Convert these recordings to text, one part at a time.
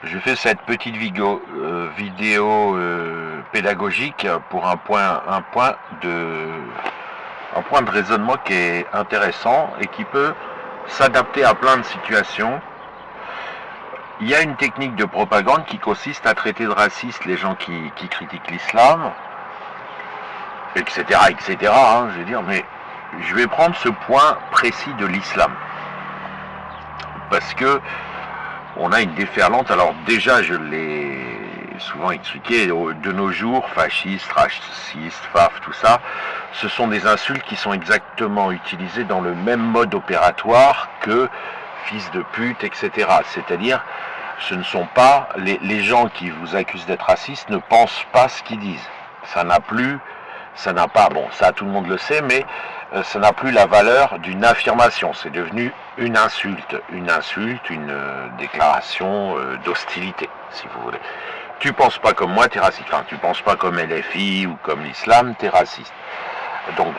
Je fais cette petite vidéo pédagogique pour un point de raisonnement qui est intéressant et qui peut s'adapter à plein de situations. Il y a une technique de propagande qui consiste à traiter de racistes les gens qui critiquent l'islam, etc., etc., hein, je veux dire, mais je vais prendre ce point précis de l'islam. Parce que on a une déferlante, alors déjà je l'ai souvent expliqué, de nos jours, fasciste, raciste, faf, tout ça, ce sont des insultes qui sont exactement utilisées dans le même mode opératoire que fils de pute, etc. C'est-à-dire, ce ne sont pas, les gens qui vous accusent d'être raciste ne pensent pas ce qu'ils disent. Ça n'a pas, bon, ça tout le monde le sait, mais ça n'a plus la valeur d'une affirmation. C'est devenu une insulte, une déclaration d'hostilité, si vous voulez. Tu penses pas comme moi, t'es raciste. Enfin, tu penses pas comme LFI ou comme l'islam, t'es raciste. Donc,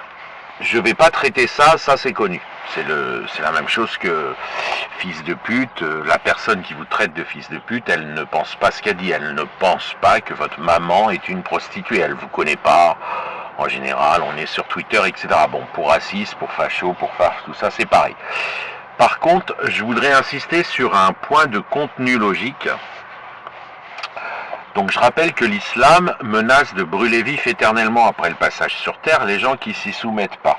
je vais pas traiter ça c'est connu. C'est la même chose que fils de pute. La personne qui vous traite de fils de pute, elle ne pense pas ce qu'elle dit. Elle ne pense pas que votre maman est une prostituée. Elle vous connaît pas. En général, on est sur Twitter, etc. Bon, pour raciste, pour facho, pour farce, tout ça, c'est pareil. Par contre, je voudrais insister sur un point de contenu logique. Donc je rappelle que l'islam menace de brûler vif éternellement après le passage sur terre les gens qui s'y soumettent pas.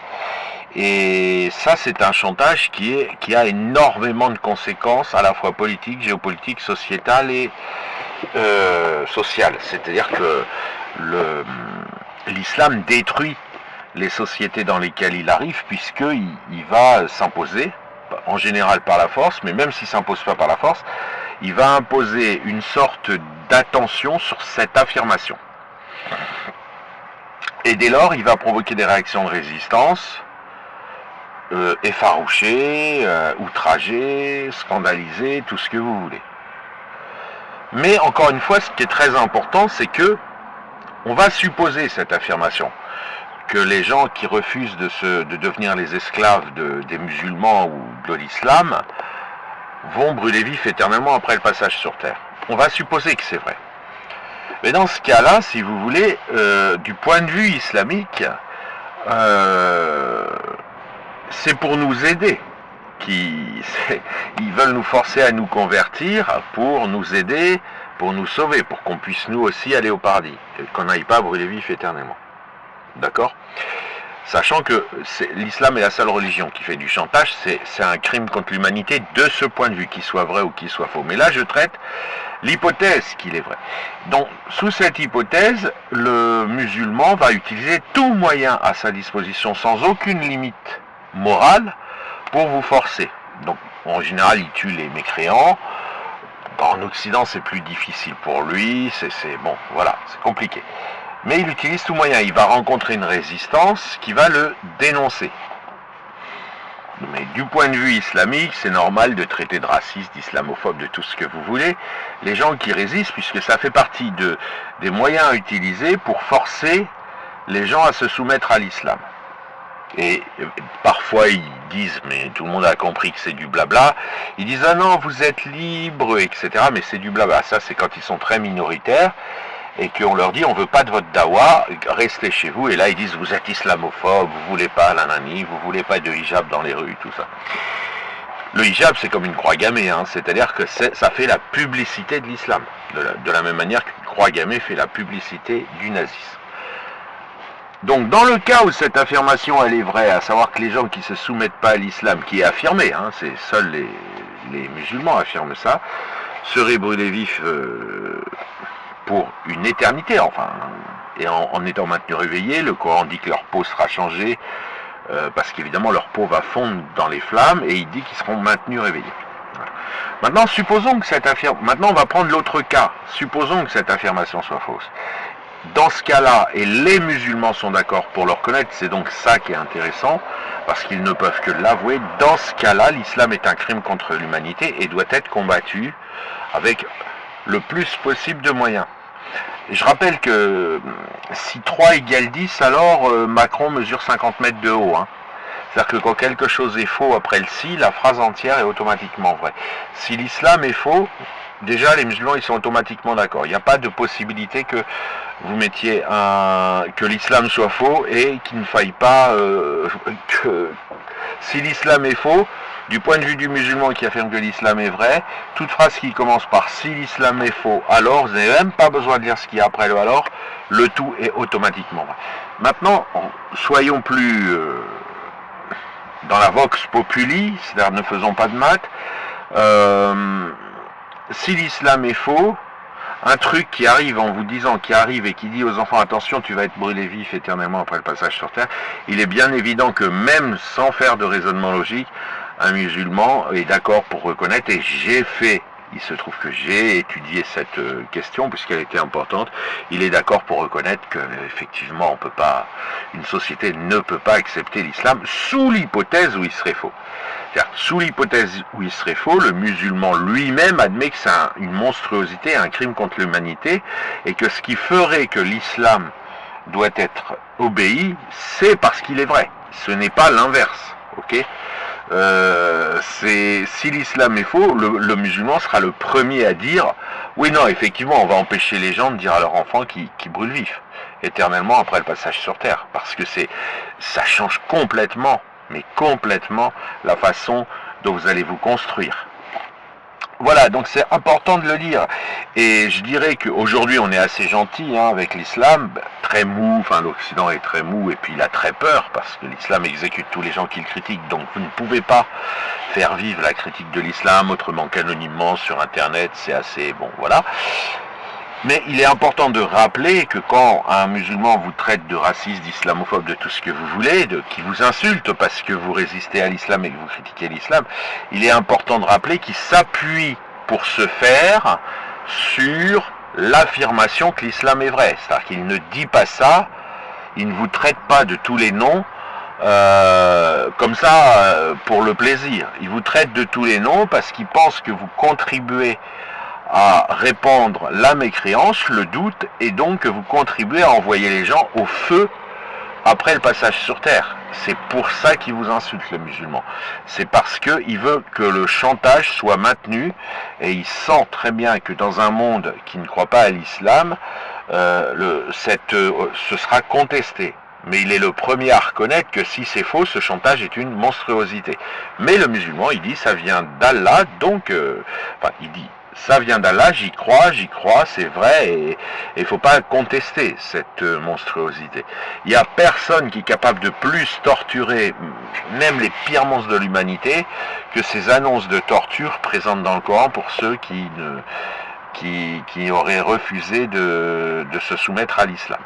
Et ça, c'est un chantage qui a énormément de conséquences, à la fois politiques, géopolitiques, sociétales et sociales. C'est-à-dire que l'islam détruit les sociétés dans lesquelles il arrive, puisqu'il va s'imposer, en général par la force, mais même s'il ne s'impose pas par la force, il va imposer une sorte d'attention sur cette affirmation. Et dès lors, il va provoquer des réactions de résistance, effarouchées, outragées, scandalisées, tout ce que vous voulez. Mais encore une fois, ce qui est très important, c'est que on va supposer cette affirmation, que les gens qui refusent de devenir les esclaves des musulmans ou de l'islam vont brûler vifs éternellement après le passage sur terre. On va supposer que c'est vrai. Mais dans ce cas-là, si vous voulez, du point de vue islamique, c'est pour nous aider. Ils veulent nous forcer à nous convertir pour nous aider, pour nous sauver, pour qu'on puisse nous aussi aller au paradis, et qu'on n'aille pas brûler vif éternellement. D'accord ? Sachant que l'islam est la seule religion qui fait du chantage, c'est un crime contre l'humanité de ce point de vue, qu'il soit vrai ou qu'il soit faux. Mais là, je traite l'hypothèse qu'il est vrai. Donc, sous cette hypothèse, le musulman va utiliser tout moyen à sa disposition, sans aucune limite morale, pour vous forcer. Donc, en général, il tue les mécréants. En Occident, c'est plus difficile pour lui, bon, voilà, c'est compliqué. Mais il utilise tout moyen, il va rencontrer une résistance qui va le dénoncer. Mais du point de vue islamique, c'est normal de traiter de raciste, d'islamophobe, de tout ce que vous voulez, les gens qui résistent, puisque ça fait partie des moyens à utiliser pour forcer les gens à se soumettre à l'islam. Et parfois ils disent, mais tout le monde a compris que c'est du blabla, ils disent ah non vous êtes libre, etc. Mais c'est du blabla, ça c'est quand ils sont très minoritaires et qu'on leur dit on veut pas de votre dawa, restez chez vous, et là ils disent vous êtes islamophobe, vous voulez pas nanani, vous voulez pas de hijab dans les rues, tout ça. Le hijab c'est comme une croix gammée, hein, c'est-à-dire que ça fait la publicité de l'islam, de la même manière qu'une croix gammée fait la publicité du nazisme. Donc dans le cas où cette affirmation elle est vraie, à savoir que les gens qui ne se soumettent pas à l'islam, qui est affirmé, hein, c'est seuls les musulmans affirment ça, seraient brûlés vifs pour une éternité, enfin, et en étant maintenus réveillés, le Coran dit que leur peau sera changée, parce qu'évidemment leur peau va fondre dans les flammes, et il dit qu'ils seront maintenus réveillés. Voilà. Maintenant, supposons que maintenant on va prendre l'autre cas, supposons que cette affirmation soit fausse. Dans ce cas-là, et les musulmans sont d'accord pour le reconnaître, c'est donc ça qui est intéressant, parce qu'ils ne peuvent que l'avouer, dans ce cas-là, l'islam est un crime contre l'humanité et doit être combattu avec le plus possible de moyens. Et je rappelle que si 3 égale 10, alors Macron mesure 50 mètres de haut. Hein. C'est-à-dire que quand quelque chose est faux après le si, la phrase entière est automatiquement vraie. Si l'islam est faux, déjà les musulmans ils sont automatiquement d'accord. Il n'y a pas de possibilité que vous mettiez que l'islam soit faux et qu'il ne faille pas que si l'islam est faux, du point de vue du musulman qui affirme que l'islam est vrai, toute phrase qui commence par si l'islam est faux, alors vous n'avez même pas besoin de lire ce qu'il y a après le alors, le tout est automatiquement vrai. Maintenant, soyons plus dans la vox populi, c'est-à-dire ne faisons pas de maths. Si l'islam est faux, un truc qui arrive en vous disant, qui arrive et qui dit aux enfants attention, tu vas être brûlé vif éternellement après le passage sur terre, il est bien évident que même sans faire de raisonnement logique, un musulman est d'accord pour reconnaître, et il se trouve que j'ai étudié cette question puisqu'elle était importante, il est d'accord pour reconnaître que effectivement une société ne peut pas accepter l'islam sous l'hypothèse où il serait faux. C'est-à-dire, sous l'hypothèse où il serait faux, le musulman lui-même admet que c'est une monstruosité, un crime contre l'humanité, et que ce qui ferait que l'islam doit être obéi, c'est parce qu'il est vrai. Ce n'est pas l'inverse. Ok ? Si l'islam est faux, le musulman sera le premier à dire oui, non, effectivement, on va empêcher les gens de dire à leurs enfants qui brûlent vifs éternellement après le passage sur terre, parce que ça change complètement, mais complètement, la façon dont vous allez vous construire. Voilà, donc c'est important de le dire. Et je dirais qu'aujourd'hui on est assez gentil avec l'islam, très mou, enfin l'Occident est très mou et puis il a très peur parce que l'islam exécute tous les gens qui le critiquent. Donc vous ne pouvez pas faire vivre la critique de l'islam autrement qu'anonymement sur internet, c'est assez bon, voilà. Mais il est important de rappeler que quand un musulman vous traite de raciste, d'islamophobe, de tout ce que vous voulez, qui vous insulte parce que vous résistez à l'islam et que vous critiquez l'islam, il est important de rappeler qu'il s'appuie pour ce faire sur l'affirmation que l'islam est vrai. C'est-à-dire qu'il ne dit pas ça, il ne vous traite pas de tous les noms comme ça pour le plaisir. Il vous traite de tous les noms parce qu'il pense que vous contribuez à répandre la mécréance, le doute, et donc que vous contribuez à envoyer les gens au feu après le passage sur terre. C'est pour ça qu'il vous insulte, le musulman. C'est parce qu'il veut que le chantage soit maintenu, et il sent très bien que dans un monde qui ne croit pas à l'islam, ce sera contesté. Mais il est le premier à reconnaître que si c'est faux, ce chantage est une monstruosité. Mais le musulman, il dit ça vient d'Allah, donc, il dit ça vient d'Allah, j'y crois, c'est vrai, et il ne faut pas contester cette monstruosité. Il n'y a personne qui est capable de plus torturer, même les pires monstres de l'humanité, que ces annonces de torture présentes dans le Coran pour ceux qui auraient refusé de se soumettre à l'islam.